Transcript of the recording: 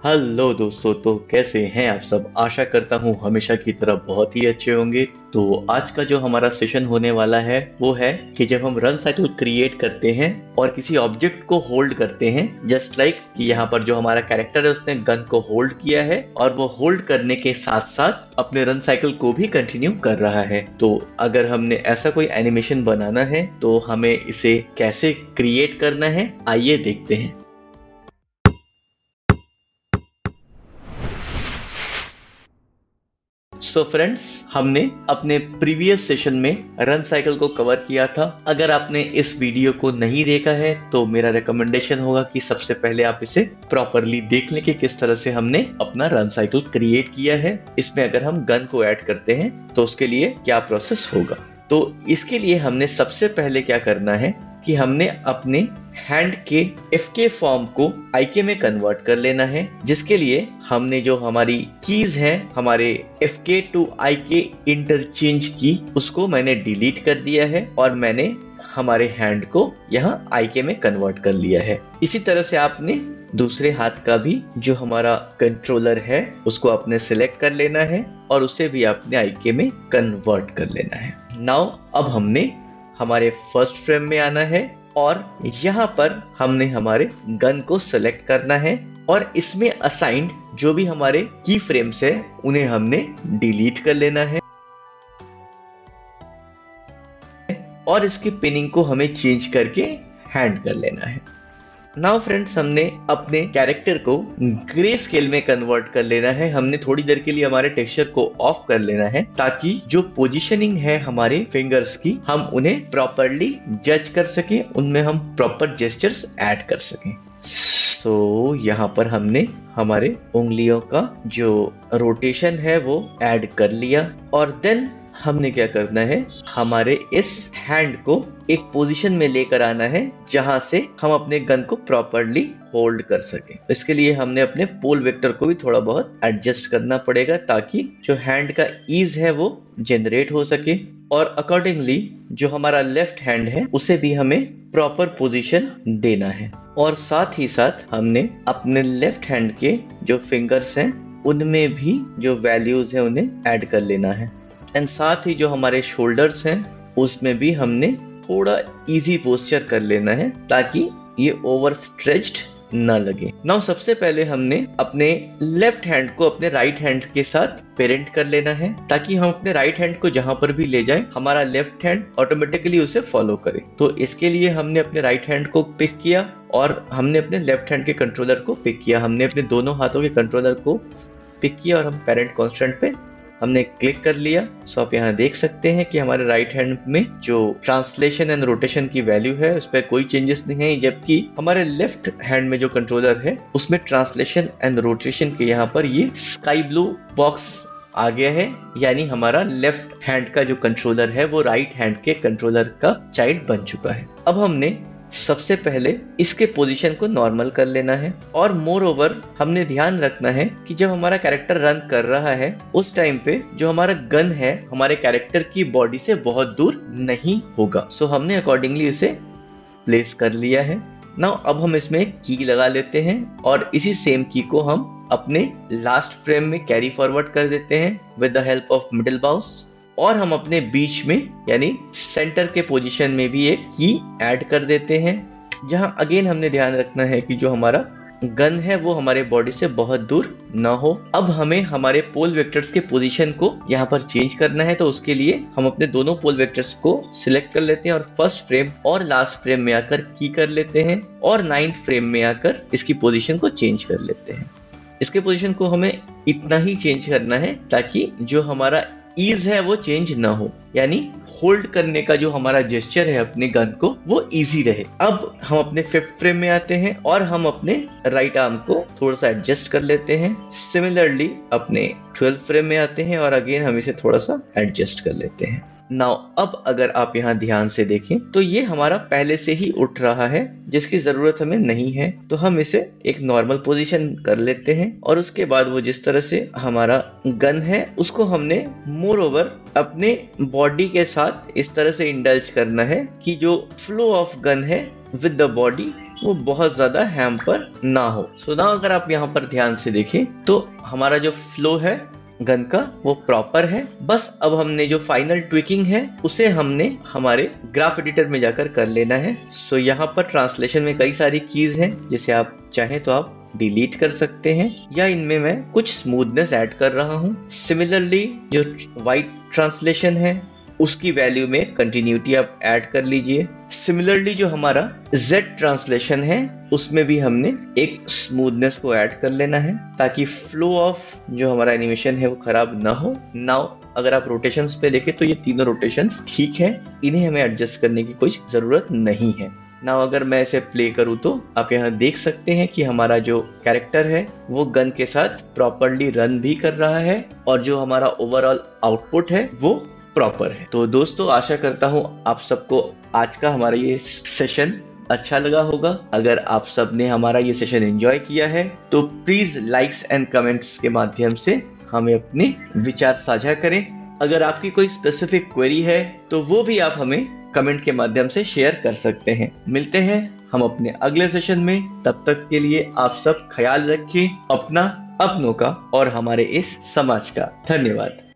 Hello दोस्तों, तो कैसे हैं आप सब। आशा करता हूँ हमेशा की तरह बहुत ही अच्छे होंगे। तो आज का जो हमारा सेशन होने वाला है वो है कि जब हम रन साइकिल क्रिएट करते हैं और किसी ऑब्जेक्ट को होल्ड करते हैं, जस्ट लाइक कि यहाँ पर जो हमारा कैरेक्टर है उसने गन को होल्ड किया है और वो होल्ड करने के साथ साथ अपने रन साइकिल को भी कंटिन्यू कर रहा है। तो अगर हमने ऐसा कोई एनिमेशन बनाना है तो हमें इसे कैसे क्रिएट करना है, आइए देखते हैं। सो फ्रेंड्स, हमने अपने प्रीवियस सेशन में रन साइकिल को कवर किया था। अगर आपने इस वीडियो को नहीं देखा है तो मेरा रिकमेंडेशन होगा कि सबसे पहले आप इसे प्रॉपरली देख लें कि किस तरह से हमने अपना रन साइकिल क्रिएट किया है। इसमें अगर हम गन को ऐड करते हैं तो उसके लिए क्या प्रोसेस होगा। तो इसके लिए हमने सबसे पहले क्या करना है कि हमने अपने हैंड के FK फॉर्म को IK में कन्वर्ट कर लेना है, जिसके लिए हमने जो हमारी कीज हैं हमारे FK टू IK इंटरचेंज की, उसको मैंने डिलीट कर दिया है और मैंने हमारे हैंड को यहाँ IK में कन्वर्ट कर लिया है। इसी तरह से आपने दूसरे हाथ का भी जो हमारा कंट्रोलर है उसको आपने सिलेक्ट कर लेना है और उसे भी आपने IK में कन्वर्ट कर लेना है। नाउ अब हमने हमारे फर्स्ट फ्रेम में आना है और यहाँ पर हमने हमारे गन को सिलेक्ट करना है और इसमें असाइंड जो भी हमारे की फ्रेम्स है उन्हें हमने डिलीट कर लेना है और इसकी पिनिंग को हमें चेंज करके हैंड कर लेना है। नाउ फ्रेंड्स, हमने अपने कैरेक्टर को ग्रे स्केल में कन्वर्ट कर लेना है। हमने थोड़ी देर के लिए हमारे टेक्सचर को ऑफ कर लेना है ताकि जो पोजीशनिंग है हमारे फिंगर्स की हम उन्हें प्रॉपरली जज कर सके, उनमें हम प्रॉपर जेस्चर्स ऐड कर सकें। सो यहाँ पर हमने हमारे उंगलियों का जो रोटेशन है वो ऐड कर लिया और देन हमने क्या करना है, हमारे इस हैंड को एक पोजीशन में लेकर आना है जहां से हम अपने गन को प्रॉपरली होल्ड कर सकें। इसके लिए हमने अपने पोल वेक्टर को भी थोड़ा बहुत एडजस्ट करना पड़ेगा ताकि जो हैंड का ईज है वो जनरेट हो सके और अकॉर्डिंगली जो हमारा लेफ्ट हैंड है उसे भी हमें प्रॉपर पोजीशन देना है। और साथ ही साथ हमने अपने लेफ्ट हैंड के जो फिंगर्स हैं उनमें भी जो वैल्यूज है उन्हें ऐड कर लेना है एंड साथ ही जो हमारे शोल्डर्स हैं उसमें भी हमने थोड़ा इजी पोस्चर कर लेना है ताकि ये ओवर स्ट्रेच्ड ना लगे। नाउ सबसे पहले हमने अपने लेफ्ट हैंड को अपने राइट हैंड के साथ पेरेंट कर लेना है ताकि हम अपने राइट हैंड को जहां पर भी ले जाएं हमारा लेफ्ट हैंड ऑटोमेटिकली उसे फॉलो करे। तो इसके लिए हमने अपने राइट हैंड को पिक किया और हमने अपने लेफ्ट हैंड के कंट्रोलर को पिक किया। हमने अपने दोनों हाथों के कंट्रोलर को पिक किया और हम पेरेंट कांस्टेंट पे हमने क्लिक कर लिया। सो आप यहाँ देख सकते हैं कि हमारे राइट हैंड में जो ट्रांसलेशन एंड रोटेशन की वैल्यू है उस पर कोई चेंजेस नहीं है, जबकि हमारे लेफ्ट हैंड में जो कंट्रोलर है उसमें ट्रांसलेशन एंड रोटेशन के यहाँ पर ये स्काई ब्लू बॉक्स आ गया है, यानी हमारा लेफ्ट हैंड का जो कंट्रोलर है वो राइट हैंड के कंट्रोलर का चाइल्ड बन चुका है। अब हमने सबसे पहले इसके पोजीशन को नॉर्मल कर लेना है और मोर ओवर हमने ध्यान रखना है कि जब हमारा कैरेक्टर रन कर रहा है उस टाइम पे जो हमारा गन है हमारे कैरेक्टर की बॉडी से बहुत दूर नहीं होगा। सो हमने अकॉर्डिंगली इसे प्लेस कर लिया है। नाउ अब हम इसमें की लगा लेते हैं और इसी सेम की को हम अपने लास्ट फ्रेम में कैरी फॉरवर्ड कर देते हैं with the help of middle mouse और हम अपने बीच में यानी सेंटर के पोजीशन में भी एक की ऐड कर देते हैं, जहां अगेन हमने ध्यान रखना है कि जो हमारा गन है वो हमारे बॉडी से बहुत दूर ना हो। अब हमें हमारे पोल वेक्टर्स के पोजीशन को यहाँ पर चेंज करना है, तो उसके लिए हम अपने दोनों पोल वेक्टर्स को सिलेक्ट कर लेते हैं और फर्स्ट फ्रेम और लास्ट फ्रेम में आकर की कर लेते हैं और 9th फ्रेम में आकर इसकी पोजीशन को चेंज कर लेते हैं। इसके पोजीशन को हमें इतना ही चेंज करना है ताकि जो हमारा ईज है वो चेंज ना हो, यानी होल्ड करने का जो हमारा जेस्चर है अपने गन को वो इजी रहे। अब हम अपने 5th फ्रेम में आते हैं और हम अपने राइट आर्म को थोड़ा सा एडजस्ट कर लेते हैं। सिमिलरली अपने 12th फ्रेम में आते हैं और अगेन हम इसे थोड़ा सा एडजस्ट कर लेते हैं। नाउ अब अगर आप यहाँ ध्यान से देखें तो ये हमारा पहले से ही उठ रहा है जिसकी जरूरत हमें नहीं है, तो हम इसे एक नॉर्मल पोजीशन कर लेते हैं और उसके बाद वो जिस तरह से हमारा गन है उसको हमने मोर ओवर अपने बॉडी के साथ इस तरह से इंडल्ज करना है कि जो फ्लो ऑफ गन है विद द बॉडी वो बहुत ज्यादा हैम्पर ना हो। सो नाउ अगर आप यहाँ पर ध्यान से देखें तो हमारा जो फ्लो है गन का वो प्रॉपर है। बस अब हमने जो फाइनल ट्विकिंग है उसे हमने हमारे ग्राफ एडिटर में जाकर कर लेना है। सो यहाँ पर ट्रांसलेशन में कई सारी कीज हैं, जिसे आप चाहें तो आप डिलीट कर सकते हैं, या इनमें मैं कुछ स्मूथनेस ऐड कर रहा हूँ। सिमिलरली जो वाइट ट्रांसलेशन है उसकी वैल्यू में कंटिन्यूटी आप ऐड कर लीजिए। सिमिलरली जो हमारा Z ट्रांसलेशन है उसमें भी हमने एक स्मूथनेस को ऐड कर लेना है, ताकि फ्लो ऑफ जो हमारा एनिमेशन है वो खराब ना हो। नाउ अगर आप रोटेशंस पे देखें तो ये तीनों रोटेशंस ठीक है, इन्हें हमें एडजस्ट करने की कोई जरूरत नहीं है। नाउ अगर मैं इसे प्ले करूं तो आप यहाँ देख सकते हैं कि हमारा जो कैरेक्टर है वो गन के साथ प्रॉपरली रन भी कर रहा है, और जो हमारा ओवरऑल आउटपुट है वो प्रॉपर है। तो दोस्तों आशा करता हूँ आप सबको आज का हमारा ये सेशन अच्छा लगा होगा। अगर आप सब ने हमारा ये सेशन एंजॉय किया है तो प्लीज लाइक्स एंड कमेंट्स के माध्यम से हमें अपने विचार साझा करें। अगर आपकी कोई स्पेसिफिक क्वेरी है तो वो भी आप हमें कमेंट के माध्यम से शेयर कर सकते हैं। मिलते हैं हम अपने अगले सेशन में, तब तक के लिए आप सब ख्याल रखिए अपना, अपनों का और हमारे इस समाज का। धन्यवाद।